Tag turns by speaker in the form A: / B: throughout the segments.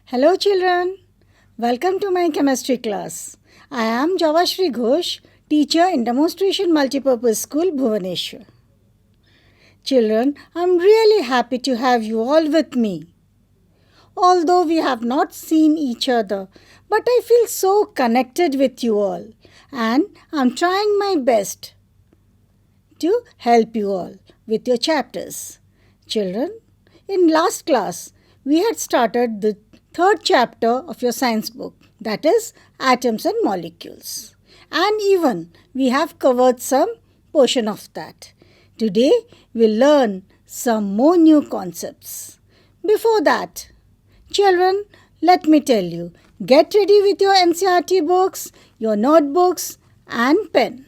A: Hello children, welcome to my chemistry class. I am Javashri Ghosh, teacher in Demonstration Multipurpose School, Bhubaneswar. Children, I am really happy to have you all with me. Although we have not seen each other, but I feel so connected with you all and I am trying my best to help you all with your chapters. Children, in last class, we had started the third chapter of your science book, that is, atoms and molecules. And even we have covered some portion of that. Today, we'll learn some more new concepts. Before that, children, let me tell you, get ready with your NCERT books, your notebooks, and pen.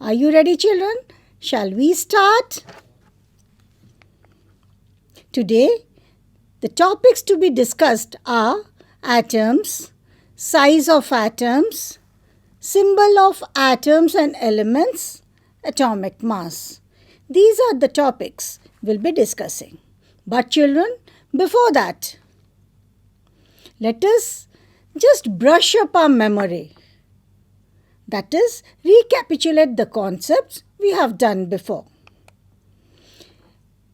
A: Are you ready, children? Shall we start? Today, the topics to be discussed are atoms, size of atoms, symbol of atoms and elements, atomic mass. These are the topics we'll be discussing. But children, before that, let us just brush up our memory. That is, recapitulate the concepts we have done before.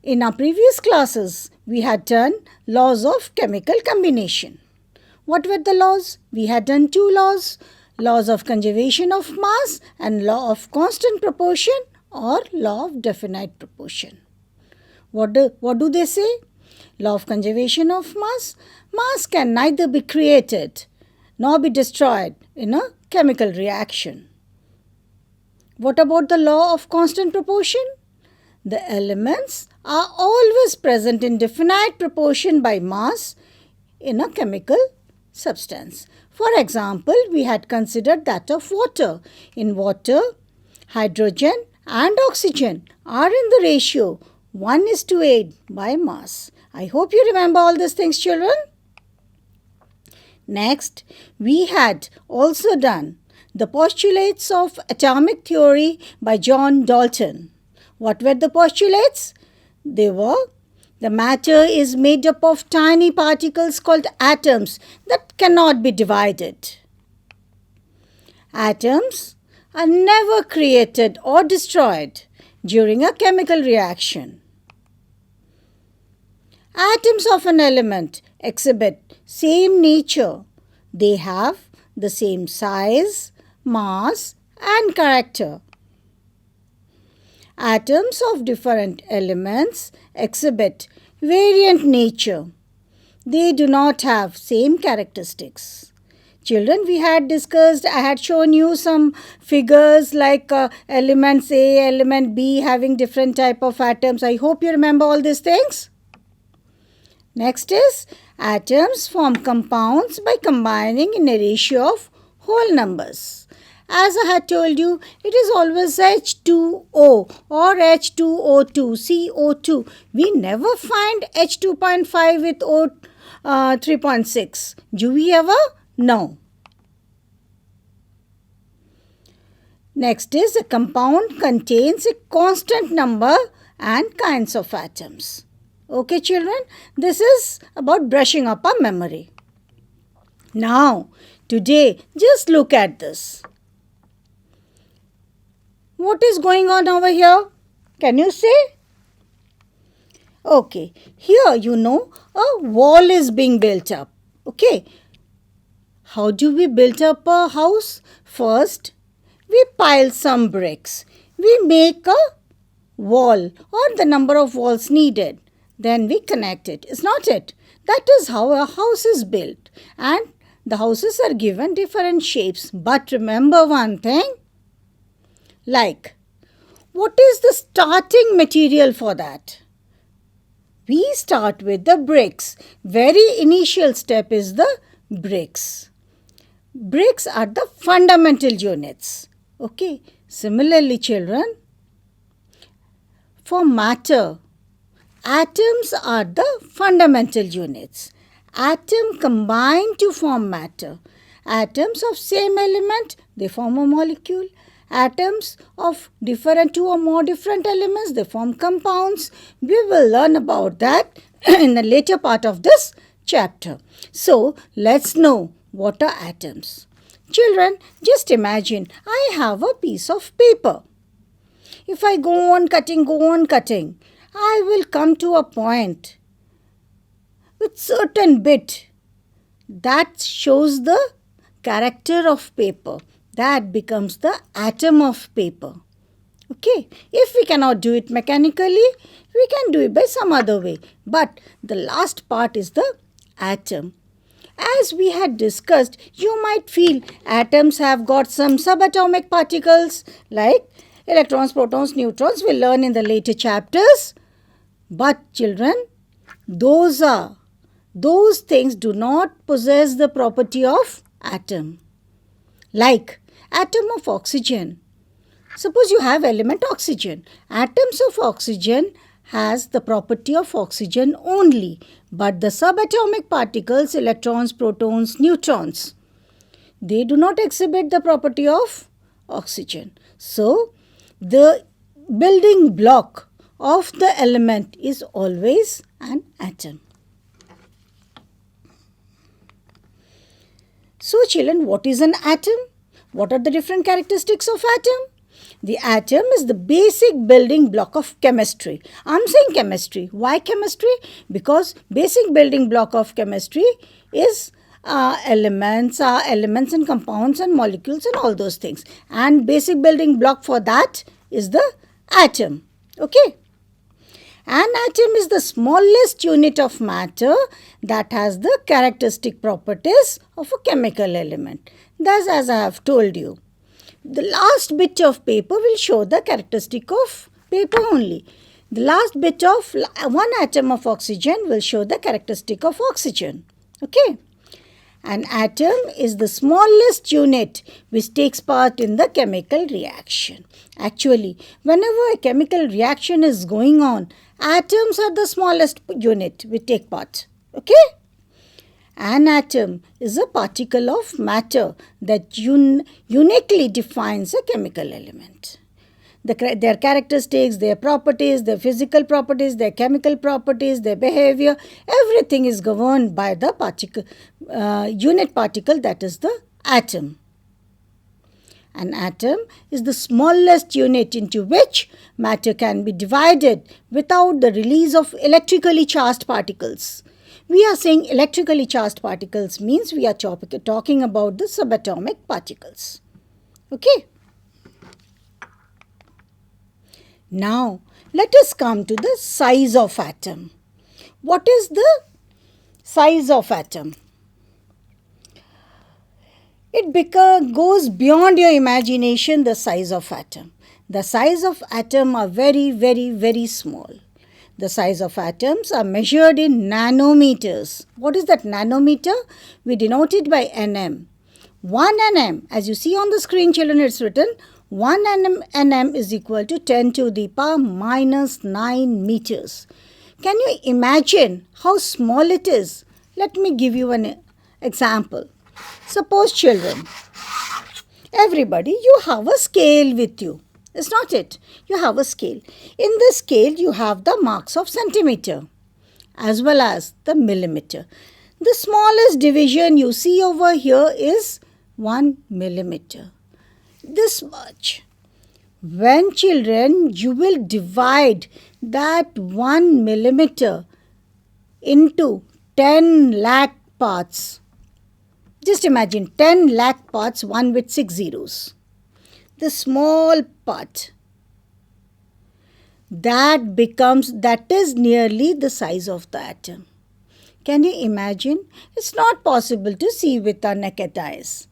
A: In our previous classes, we had done laws of chemical combination. What were the laws? We had done two laws, laws of conservation of mass and law of constant proportion or law of definite proportion. What do they say? Law of conservation of mass. Mass can neither be created nor be destroyed in a chemical reaction. What about the law of constant proportion? The elements are always present in definite proportion by mass in a chemical substance. For example, we had considered that of water. In water, hydrogen and oxygen are in the ratio 1:8 by mass. I hope you remember all these things, children. Next, we had also done the postulates of atomic theory by John Dalton. What were the postulates? They were: the matter is made up of tiny particles called atoms that cannot be divided. Atoms are never created or destroyed during a chemical reaction. Atoms of an element exhibit same nature. They have the same size, mass, and character. Atoms of different elements exhibit variant nature. They do not have same characteristics. Children, we had discussed, I had shown you some figures like elements A, element B having different type of atoms. I hope you remember all these things. Next is, atoms form compounds by combining in a ratio of whole numbers. As I had told you, it is always H2O or H2O2, CO2. We never find H2.5 with O3.6. Do we ever? No. Next is, a compound contains a constant number and kinds of atoms. Okay, children, this is about brushing up our memory. Now, today, just look at this. What is going on over here? Can you say? Okay, here a wall is being built up. Okay, how do we build up a house? First, we pile some bricks. We make a wall or the number of walls needed. Then we connect it. Is not it? That is how a house is built. And the houses are given different shapes. But remember one thing. Like, what is the starting material for that? We start with the bricks. Very initial step is the bricks. Bricks are the fundamental units. Okay. Similarly, children, for matter, atoms are the fundamental units. Atom combine to form matter. Atoms of same element, they form a molecule. Atoms of two or more different elements, they form compounds. We will learn about that in the later part of this chapter. So, let's know what are atoms. Children, just imagine I have a piece of paper. If I go on cutting, I will come to a point with certain bit that shows the character of paper. That becomes the atom of paper. Okay, if we cannot do it mechanically, we can do it by some other way. But the last part is the atom. As we had discussed, you might feel atoms have got some subatomic particles like electrons, protons, neutrons. We'll learn in the later chapters. But children, those things do not possess the property of atom. Like atom of oxygen. Suppose you have element oxygen. Atoms of oxygen has the property of oxygen only, but the subatomic particles, electrons, protons, neutrons, they do not exhibit the property of oxygen. So, the building block of the element is always an atom. So, children, what is an atom? What are the different characteristics of atom? The atom is the basic building block of chemistry. I'm saying chemistry. Why chemistry? Because basic building block of chemistry is elements and compounds and molecules and all those things. And basic building block for that is the atom. Okay. An atom is the smallest unit of matter that has the characteristic properties of a chemical element. Thus, as I have told you, the last bit of paper will show the characteristic of paper only. The last bit of one atom of oxygen will show the characteristic of oxygen. Okay. An atom is the smallest unit which takes part in the chemical reaction. Actually, whenever a chemical reaction is going on, atoms are the smallest unit which take part. Okay. An atom is a particle of matter that uniquely defines a chemical element. Their characteristics, their properties, their physical properties, their chemical properties, their behavior, everything is governed by the unit particle, that is the atom. An atom is the smallest unit into which matter can be divided without the release of electrically charged particles. We are saying electrically charged particles means we are talking about the subatomic particles. Okay. Now, let us come to the size of atom. What is the size of atom? It goes beyond your imagination, the size of atom. The size of atom are very, very, very small. The size of atoms are measured in nanometers. What is that nanometer? We denote it by nm. 1 nm, as you see on the screen, children, it's written 1 nm is equal to 10 to the power minus 9 meters. Can you imagine how small it is? Let me give you an example. Suppose, children, everybody, you have a scale with you. Is not it? You have a scale. In the scale, you have the marks of centimeter as well as the millimeter. The smallest division you see over here is 1 millimeter. This much. When, children, you will divide that 1 millimeter into 10 lakh parts. Just imagine 10 lakh parts, 1 with 6 zeros. The small part, that is nearly the size of the atom. Can you imagine? It's not possible to see with our naked eyes.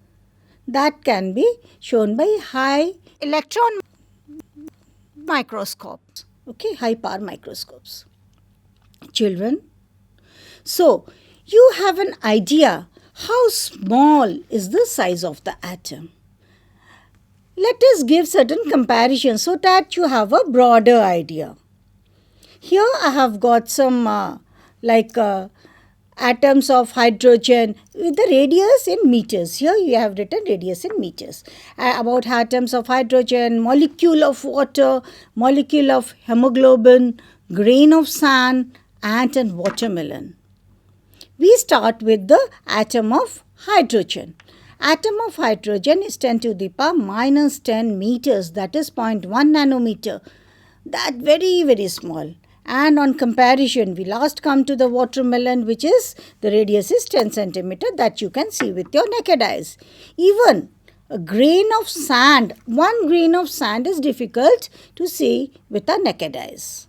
A: That can be shown by high electron microscopes. Okay, high power microscopes. Children, so you have an idea how small is the size of the atom. Let us give certain comparisons so that you have a broader idea. Here I have got some atoms of hydrogen with the radius in meters. Here you have written radius in meters. About atoms of hydrogen, molecule of water, molecule of hemoglobin, grain of sand, ant and watermelon. We start with the atom of hydrogen. Atom of hydrogen is 10 to the power minus 10 meters, that is 0.1 nanometer. That very small. And on comparison, we last come to the watermelon, which is the radius is 10 centimeter, that you can see with your naked eyes. Even a grain of sand, one grain of sand is difficult to see with our naked eyes.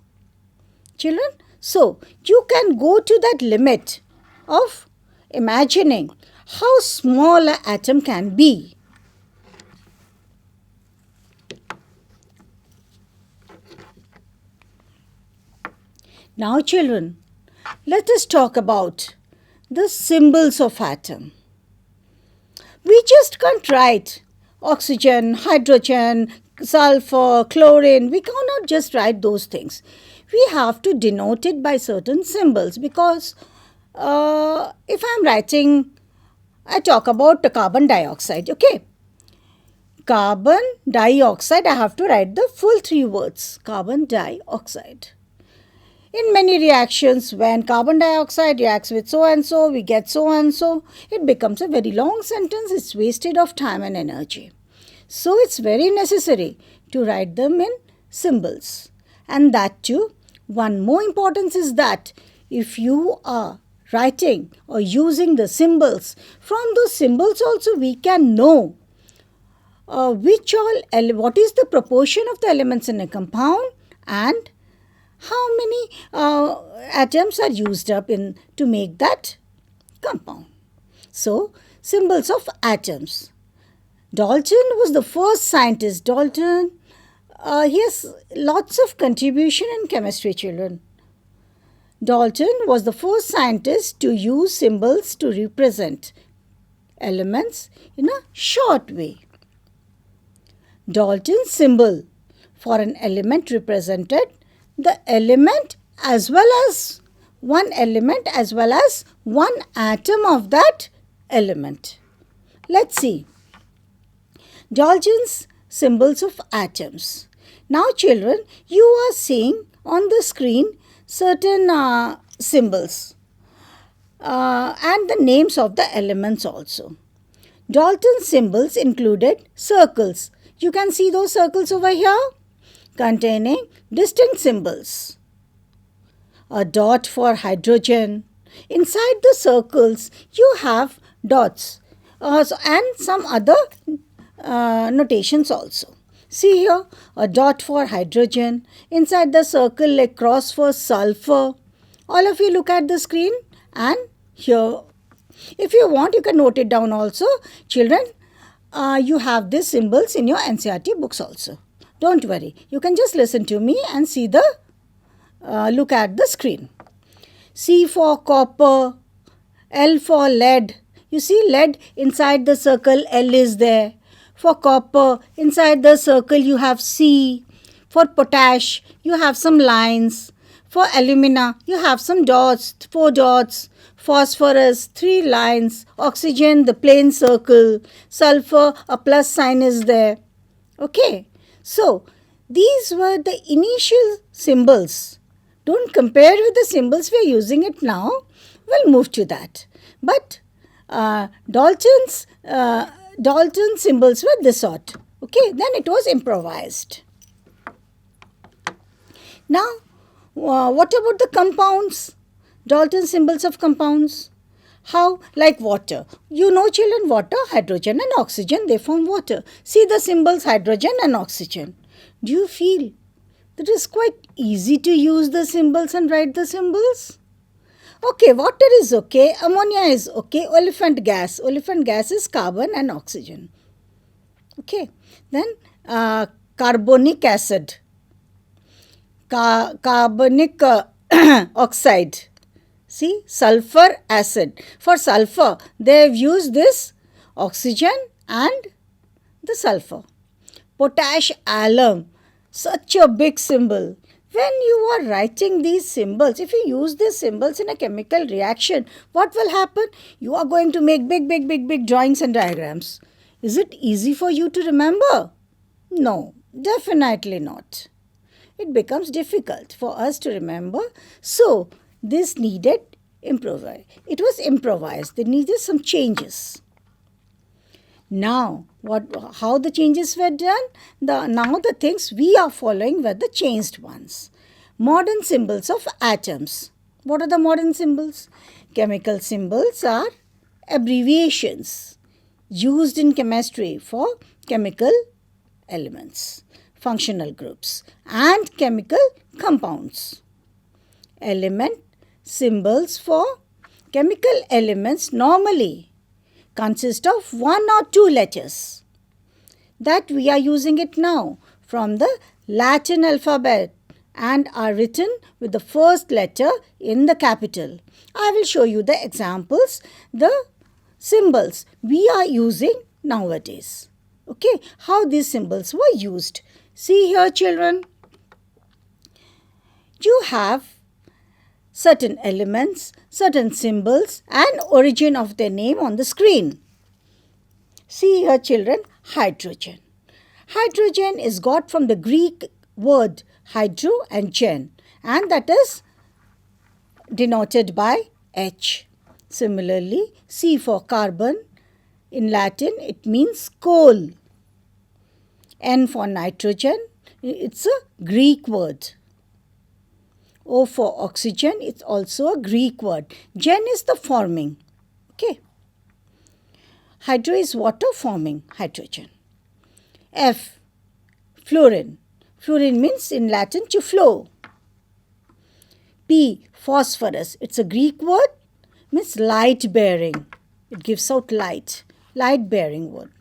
A: Children, so you can go to that limit of imagining how small an atom can be. Now children, let us talk about the symbols of atom. We just can't write oxygen, hydrogen, sulfur, chlorine. We cannot just write those things. We have to denote it by certain symbols because if I am writing, I talk about the carbon dioxide, okay? Carbon dioxide, I have to write the full 3 words, carbon dioxide. In many reactions, when carbon dioxide reacts with so and so, we get so and so. It becomes a very long sentence. It's wasted of time and energy. So it's very necessary to write them in symbols. And that too, one more importance is that if you are writing or using the symbols, from those symbols also we can know what is the proportion of the elements in a compound and how many atoms are used up to make that compound. So, symbols of atoms. Dalton was the first scientist. Dalton, he has lots of contribution in chemistry, children. Dalton was the first scientist to use symbols to represent elements in a short way. Dalton's symbol for an element represented the element as well as one atom of that element. Let's see. Dalton's symbols of atoms. Now children, you are seeing on the screen certain symbols and the names of the elements also. Dalton's symbols included circles. You can see those circles over here containing distinct symbols. A dot for hydrogen. Inside the circles, you have dots and some other notations also. See here, a dot for hydrogen. Inside the circle, a cross for sulfur. All of you look at the screen and here. If you want, you can note it down also. Children, you have these symbols in your NCERT books also. Don't worry. You can just listen to me and see look at the screen. C for copper, L for lead. You see lead inside the circle, L is there. For copper, inside the circle you have C. For potash, you have some lines. For alumina, you have some dots, 4 dots. Phosphorus, 3 lines. Oxygen, the plain circle. Sulfur, a plus sign is there. Okay. So, these were the initial symbols. Don't compare with the symbols we are using it now. We'll move to that. But Dalton's symbols were this sort. Okay, then it was improvised. Now, what about the compounds? Dalton's symbols of compounds. How? Like water. You know children, water, hydrogen and oxygen, they form water. See the symbols hydrogen and oxygen. Do you feel that it is quite easy to use the symbols and write the symbols? Okay, water is okay, ammonia is okay, olefin gas. Olefin gas is carbon and oxygen. Okay, then carbonic acid. Carbonic oxide. See, sulfur acid. For sulfur, they have used this oxygen and the sulfur. Potash alum, such a big symbol. When you are writing these symbols, if you use these symbols in a chemical reaction, what will happen? You are going to make big drawings and diagrams. Is it easy for you to remember? No, definitely not. It becomes difficult for us to remember. So, this needed It was improvised. They needed some changes. Now, how the changes were done? Now the things we are following were the changed ones. Modern symbols of atoms. What are the modern symbols? Chemical symbols are abbreviations used in chemistry for chemical elements, functional groups, and chemical compounds. Element symbols for chemical elements normally consist of one or two letters. That we are using it now from the Latin alphabet and are written with the first letter in the capital. I will show you the examples, the symbols we are using nowadays. Okay, how these symbols were used. See here, children. You have certain elements, certain symbols and origin of their name on the screen. See here, children, hydrogen. Hydrogen is got from the Greek word hydro and gen, and that is denoted by H. Similarly, C for carbon. In Latin, it means coal. N for nitrogen, it's a Greek word. O for oxygen, it's also a Greek word. Gen is the forming. Okay. Hydro is water forming hydrogen. F, fluorine. Fluorine means in Latin to flow. P, phosphorus. It's a Greek word, means light bearing. It gives out light. Light bearing word.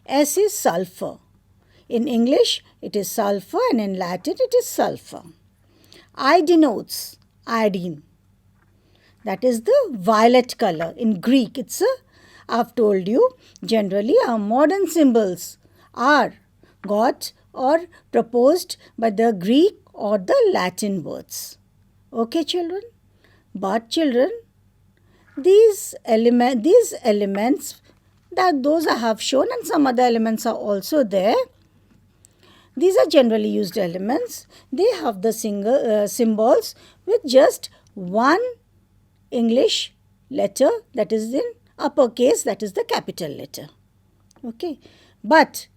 A: S is sulfur. In English, it is sulfur, and in Latin, it is sulfur. I denotes iodine. That is the violet color. In Greek, I've told you, generally our modern symbols are got or proposed by the Greek or the Latin words. Okay, children? But children, these elements, that those I have shown, and some other elements are also there. These are generally used elements. They have the symbols with just one English letter, that is in uppercase, that is the capital letter. Okay. But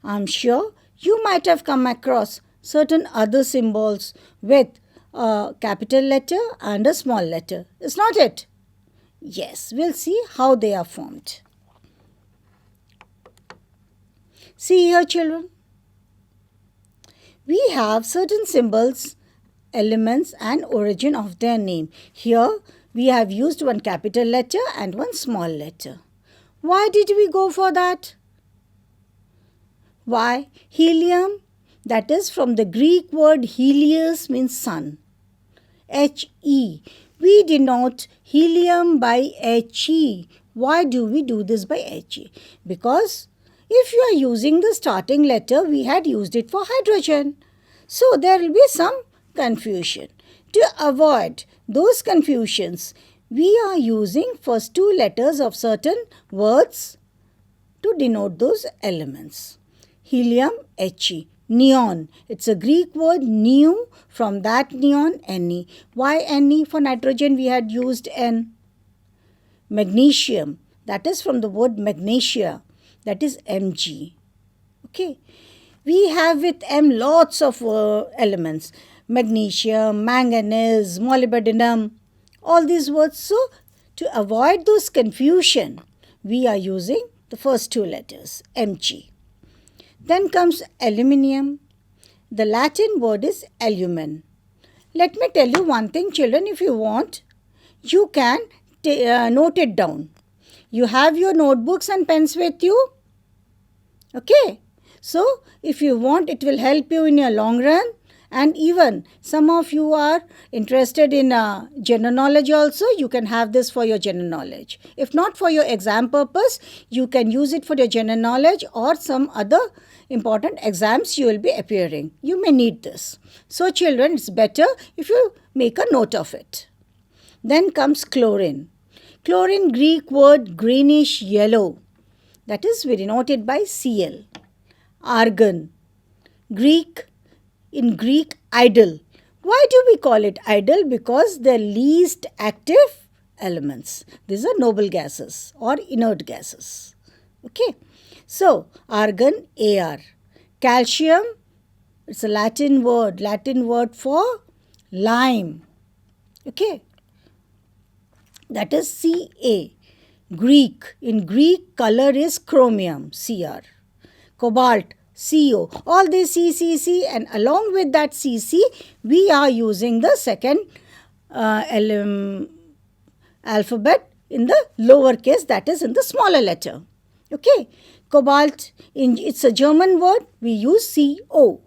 A: I'm sure you might have come across certain other symbols with a capital letter and a small letter. Is not it? Yes, we'll see how they are formed. See here, children. We have certain symbols, elements and origin of their name. Here we have used one capital letter and one small letter. Why did we go for that? Why? Helium, that is from the Greek word helios, means sun. He. We denote helium by He. Why do we do this by He? Because if you are using the starting letter, we had used it for hydrogen. So there will be some confusion. To avoid those confusions, we are using first two letters of certain words to denote those elements. Helium, He. Neon. It's a Greek word, neo. From that neon, Ne. Why Ne? For nitrogen we had used N. Magnesium. That is from the word magnesia. That is Mg. Okay. We have with M lots of elements. Magnesium, manganese, molybdenum. All these words. So, to avoid those confusion, we are using the first two letters, Mg. Then comes aluminium. The Latin word is alumen. Let me tell you one thing, children. If you want, you can note it down. You have your notebooks and pens with you. Okay. So, if you want, it will help you in your long run. And even some of you are interested in general knowledge also, you can have this for your general knowledge. If not for your exam purpose, you can use it for your general knowledge or some other important exams you will be appearing. You may need this. So children, it's better if you make a note of it. Then comes chlorine. Chlorine, Greek word greenish yellow. That is we denoted by Cl. Argon. In Greek, idol. Why do we call it idle? Because they're least active elements. These are noble gases or inert gases. Okay. So, argon, Ar. Calcium, it's a Latin word for lime. Okay. That is Ca. Greek, in Greek, color is chromium, Cr. Cobalt, CO. All this C, and along with that Cc, we are using the second alphabet in the lower case, that is in the smaller letter. Okay. Cobalt, it's a German word, we use CO.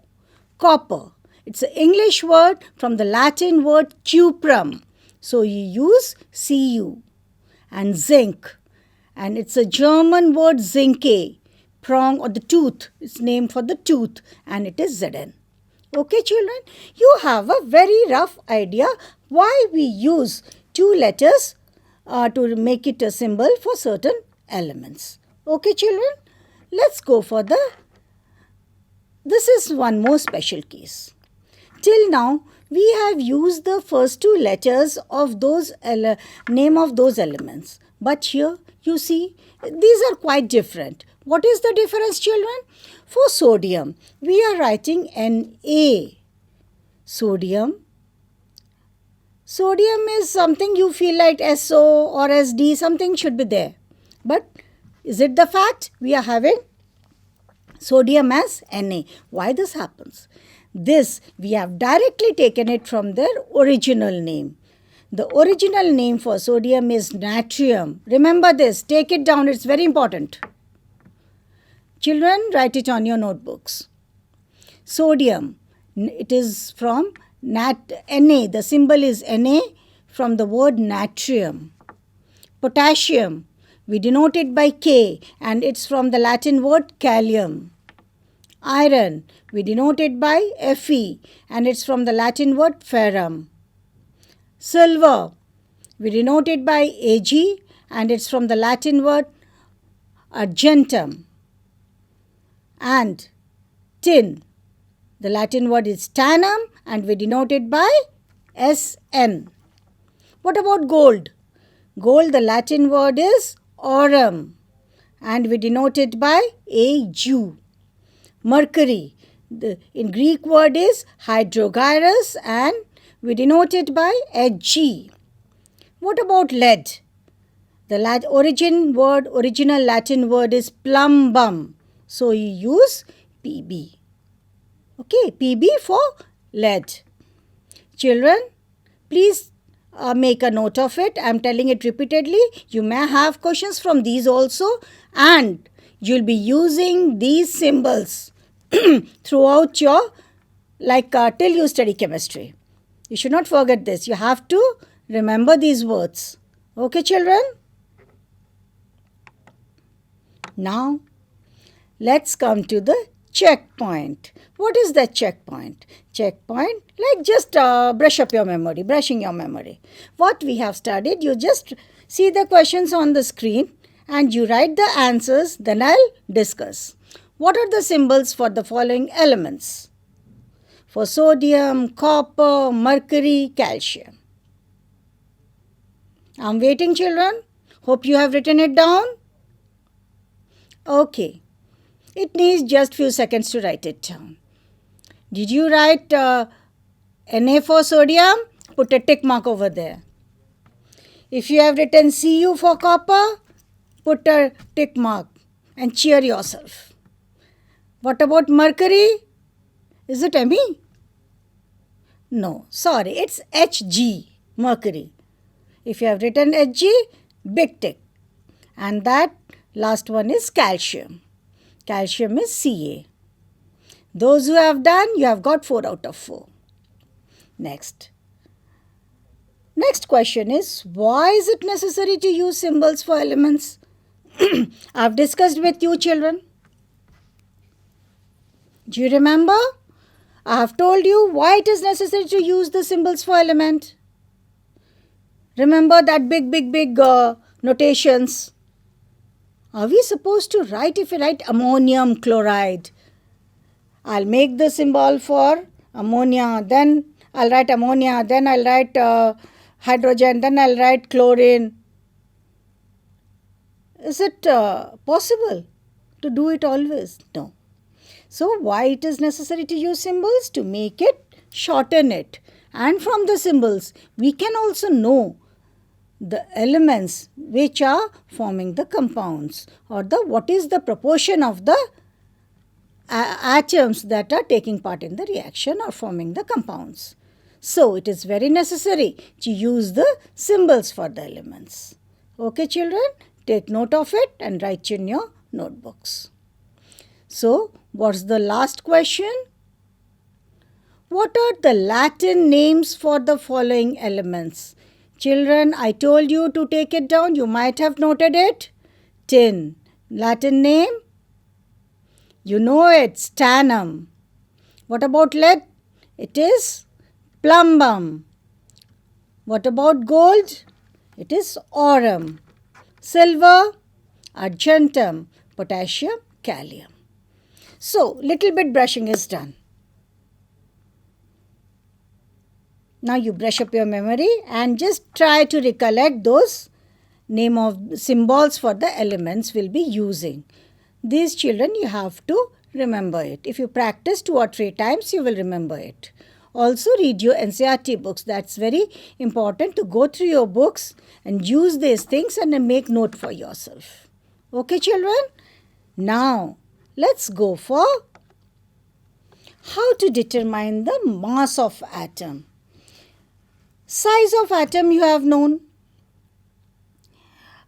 A: Copper, it's an English word from the Latin word cuprum. So you use Cu. And zinc, and it's a German word zinke, prong or the tooth. It's named for the tooth, and it is Zn. Okay, children, you have a very rough idea why we use two letters to make it a symbol for certain elements. Okay, children, let's go for this is one more special case. Till now, we have used the first two letters of those name of those elements. But here, you see, these are quite different. What is the difference, children? For sodium, we are writing Na. Sodium is something you feel like SO or SD, something should be there. But is it the fact? We are having sodium as Na. Why this happens? This, we have directly taken it from their original name. The original name for sodium is natrium. Remember this, take it down, it's very important. Children, write it on your notebooks. Sodium, it is from Na, the symbol is Na from the word natrium. Potassium, we denote it by K, and it's from the Latin word kalium. Iron, we denote it by Fe, and it's from the Latin word ferrum. Silver, we denote it by Ag, and it's from the Latin word argentum. And tin, the Latin word is tannum, and we denote it by Sn. What about gold? Gold, the Latin word is aurum, and we denote it by Ag. Mercury, in Greek word is hydrogyrus, and we denote it by Hg. What about lead? The original Latin word is plumbum. So you use Pb. Okay, Pb for lead. Children, please make a note of it. I am telling it repeatedly. You may have questions from these also, and you will be using these symbols throughout your, till you study chemistry. You should not forget this. You have to remember these words. Okay, children? Now, let's come to the checkpoint. What is the checkpoint? Checkpoint, just brushing your memory. What we have studied, you just see the questions on the screen and you write the answers, then I'll discuss. What are the symbols for the following elements? For sodium, copper, mercury, calcium. I'm waiting, children. Hope you have written it down. Okay. It needs just few seconds to write it down. Did you write Na for sodium? Put a tick mark over there. If you have written Cu for copper, put a tick mark and cheer yourself. What about mercury? Is it Me? No, sorry, it's Hg, mercury. If you have written Hg, big tick. And that last one is calcium. Calcium is Ca. Those who have done, you have got 4 out of 4. Next question is, why is it necessary to use symbols for elements? I have discussed with you, children. Do you remember? I have told you why it is necessary to use the symbols for element. Remember that big notations. Are we supposed to write, if we write ammonium chloride, I'll make the symbol for ammonia, then I'll write ammonia, then I'll write hydrogen, then I'll write chlorine. Is it possible to do it always? No. So why it is necessary to use symbols? To make it, shorten it. And from the symbols, we can also know the elements which are forming the compounds, or what is the proportion of the atoms that are taking part in the reaction or forming the compounds. So it is very necessary to use the symbols for the elements. Okay, children, take note of it and write in your notebooks. So, what's the last question? What are the Latin names for the following elements? Children, I told you to take it down. You might have noted it. Tin. Latin name? You know it, stannum. What about lead? It is plumbum. What about gold? It is aurum. Silver, argentum. Potassium, calcium. So, little bit brushing is done. Now you brush up your memory and just try to recollect those name of symbols for the elements we'll be using. These children, you have to remember it. If you practice 2 or 3 times, you will remember it. Also read your NCERT books. That's very important to go through your books and use these things and then make note for yourself. Okay, children? Now, let's go for how to determine the mass of atom. Size of atom you have known.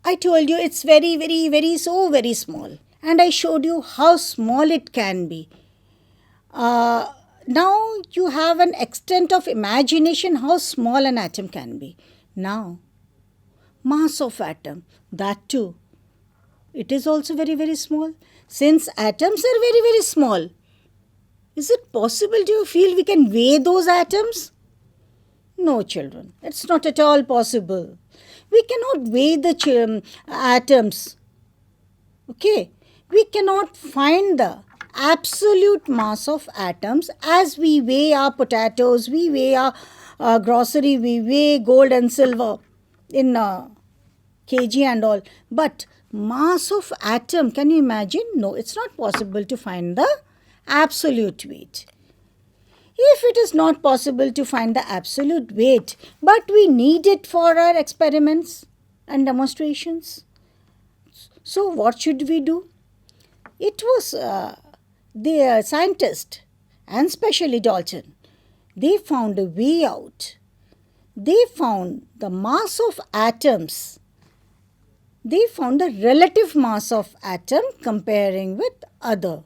A: I told you it's very, very, very, so very small. And I showed you how small it can be. Now you have an extent of imagination how small an atom can be. Now, mass of atom, that too. It is also very, very small. Since atoms are very, very small, is it possible, do you feel we can weigh those atoms? No, children, it's not at all possible. We cannot weigh the atoms. Okay, we cannot find the absolute mass of atoms as we weigh our potatoes, we weigh our grocery, we weigh gold and silver in kg and all. But mass of atom, can you imagine? No, it's not possible to find the absolute weight. If it is not possible to find the absolute weight, but we need it for our experiments and demonstrations, so what should we do? It was the scientist, and especially Dalton, they found a way out. They found the mass of atoms. They found the relative mass of atom comparing with other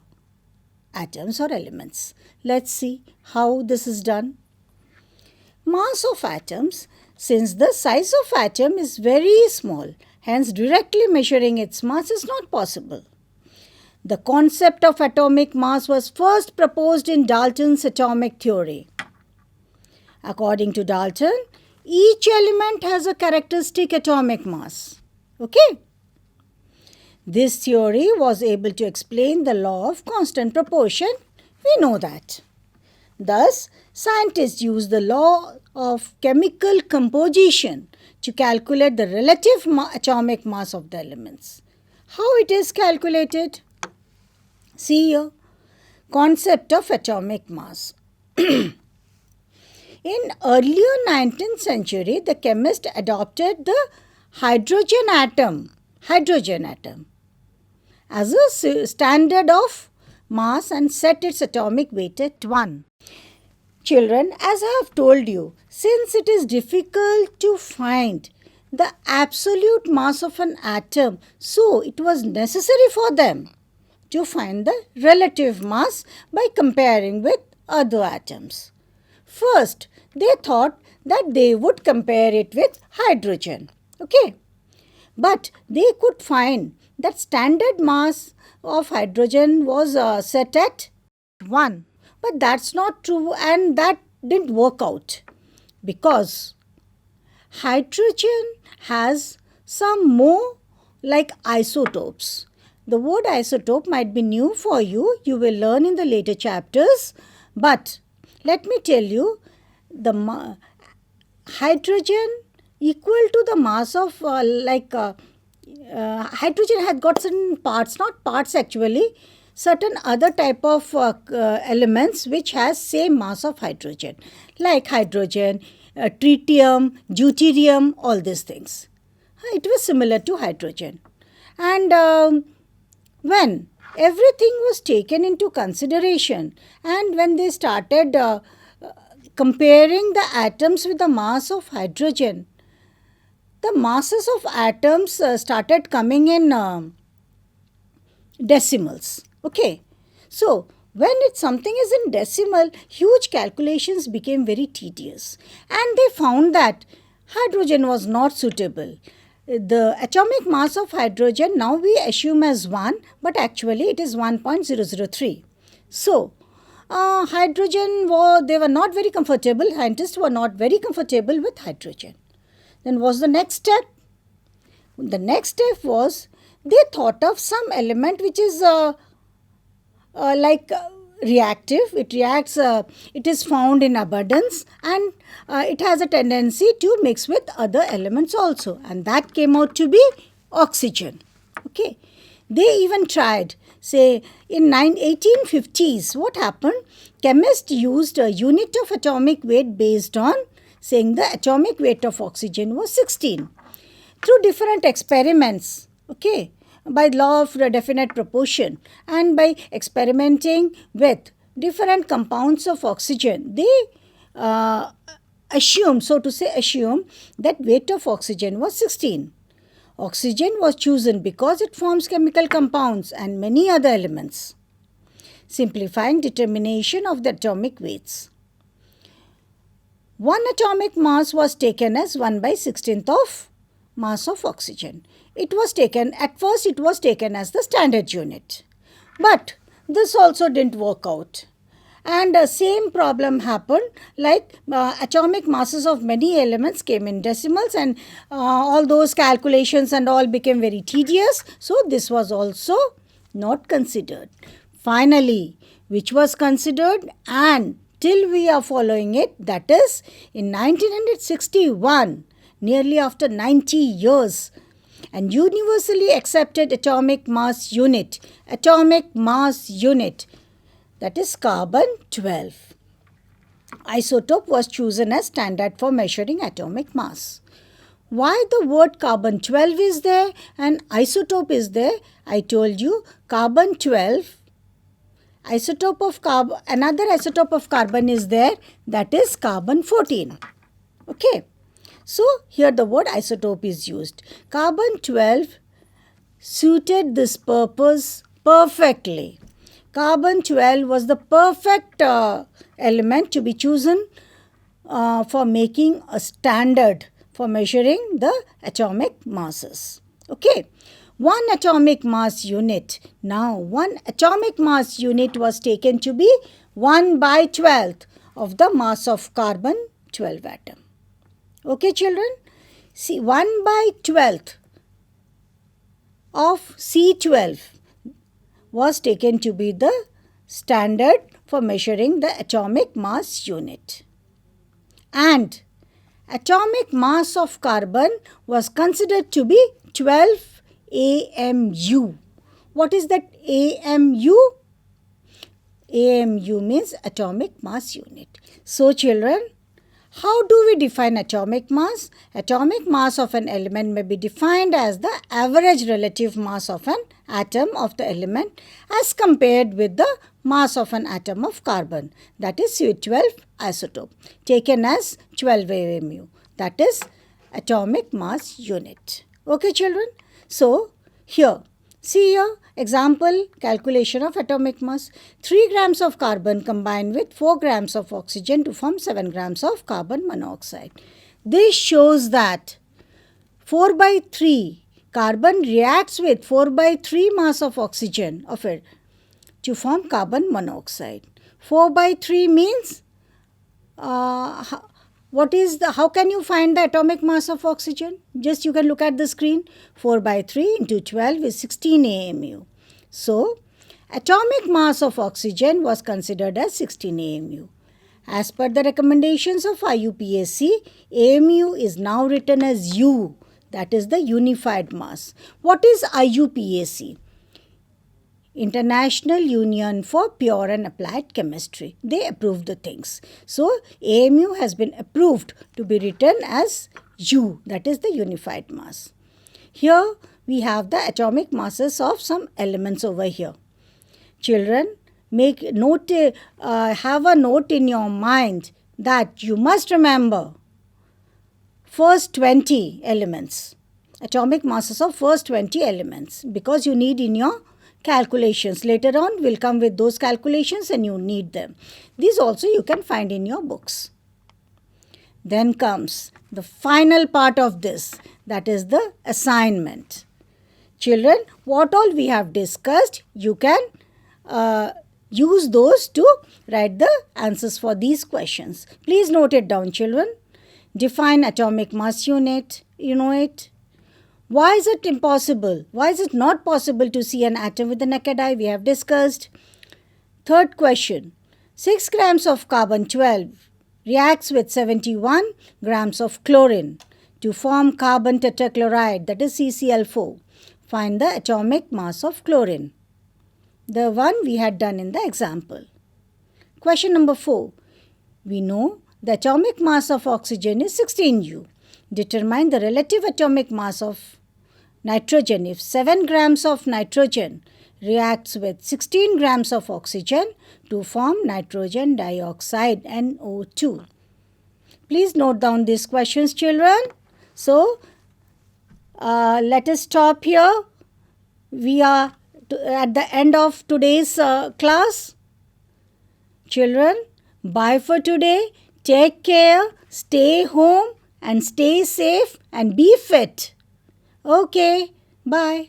A: atoms or elements. Let's see how this is done. Mass of atoms, since the size of atom is very small, hence directly measuring its mass is not possible. The concept of atomic mass was first proposed in Dalton's atomic theory. According to Dalton, each element has a characteristic atomic mass. Okay? This theory was able to explain the law of constant proportion. We know that. Thus, scientists use the law of chemical composition to calculate the relative atomic mass of the elements. How it is calculated? See here, concept of atomic mass. In earlier 19th century, the chemist adopted the hydrogen atom as a standard of mass and set its atomic weight at 1. Children, as I have told you, since it is difficult to find the absolute mass of an atom, so it was necessary for them to find the relative mass by comparing with other atoms. First, they thought that they would compare it with hydrogen. Okay? But they could find that standard mass of hydrogen was set at 1. But that's not true, and that didn't work out because hydrogen has some more like isotopes. The word isotope might be new for you. You will learn in the later chapters. But let me tell you, the hydrogen equal to the mass of hydrogen had got certain parts, not parts actually, certain other type of elements which has same mass of hydrogen, like hydrogen, tritium, deuterium, all these things. It was similar to hydrogen. And when everything was taken into consideration and when they started comparing the atoms with the mass of hydrogen, the masses of atoms started coming in decimals. Okay. So, when something is in decimal, huge calculations became very tedious. And they found that hydrogen was not suitable. The atomic mass of hydrogen now we assume as 1, but actually it is 1.003. So, hydrogen, they were not very comfortable. Scientists were not very comfortable with hydrogen. Then what's the next step? The next step was they thought of some element which is reactive. It reacts, it is found in abundance, and it has a tendency to mix with other elements also, and that came out to be oxygen. Okay. They even tried, say, in 1850s, what happened? Chemists used a unit of atomic weight based on saying the atomic weight of oxygen was 16. Through different experiments, okay, by law of definite proportion and by experimenting with different compounds of oxygen, they assume that weight of oxygen was 16. Oxygen was chosen because it forms chemical compounds and many other elements, simplifying determination of the atomic weights. One atomic mass was taken as 1 by 16th of mass of oxygen. At first it was taken as the standard unit. But this also didn't work out. And the same problem happened, like atomic masses of many elements came in decimals, and all those calculations and all became very tedious. So this was also not considered. Finally, which was considered and till we are following it, that is in 1961, nearly after 90 years, and universally accepted atomic mass unit, that is carbon-12. Isotope was chosen as standard for measuring atomic mass. Why the word carbon-12 is there and isotope is there? I told you carbon-12, another isotope of carbon is there, that is carbon-14. Okay. So, here the word isotope is used. Carbon-12 suited this purpose perfectly. Carbon-12 was the perfect element to be chosen for making a standard for measuring the atomic masses. Okay. One atomic mass unit. Now, one atomic mass unit was taken to be 1 by 12th of the mass of carbon-12 atom. Okay, children? See, 1 by 12th of C12 was taken to be the standard for measuring the atomic mass unit. And atomic mass of carbon was considered to be 12 AMU. What is that AMU? AMU means atomic mass unit. So, children, how do we define atomic mass? Atomic mass of an element may be defined as the average relative mass of an atom of the element as compared with the mass of an atom of carbon, that is C12 isotope, taken as 12 AMU, that is atomic mass unit. Okay, children? So, here, see here, example calculation of atomic mass. 3 grams of carbon combined with 4 grams of oxygen to form 7 grams of carbon monoxide. This shows that 4 by 3 carbon reacts with 4 by 3 mass of oxygen of it to form carbon monoxide. 4 by 3 means how can you find the atomic mass of oxygen? Just you can look at the screen. 4 by 3 into 12 is 16 AMU. So, atomic mass of oxygen was considered as 16 AMU. As per the recommendations of IUPAC, AMU is now written as U, that is the unified mass. What is IUPAC? International Union for Pure and Applied Chemistry. They approved the things. So, AMU has been approved to be written as U, that is the unified mass. Here we have the atomic masses of some elements over here. Children, have a note in your mind that you must remember first 20 elements, atomic masses of first 20 elements, because you need in your calculations. Later on, we'll come with those calculations and you need them. These also you can find in your books. Then comes the final part of this, that is the assignment. Children, what all we have discussed, you can use those to write the answers for these questions. Please note it down, children. Define atomic mass unit. You know it. Why is it impossible? Why is it not possible to see an atom with the naked eye? We have discussed. Third question. 6 grams of carbon-12 reacts with 71 grams of chlorine to form carbon tetrachloride, that is CCl4. Find the atomic mass of chlorine. The one we had done in the example. Question number 4. We know the atomic mass of oxygen is 16U. Determine the relative atomic mass of nitrogen. If 7 grams of nitrogen reacts with 16 grams of oxygen to form nitrogen dioxide, NO2. Please note down these questions, children. So, let us stop here. We are at the end of today's class. Children, bye for today. Take care, stay home and stay safe and be fit. Okay, bye.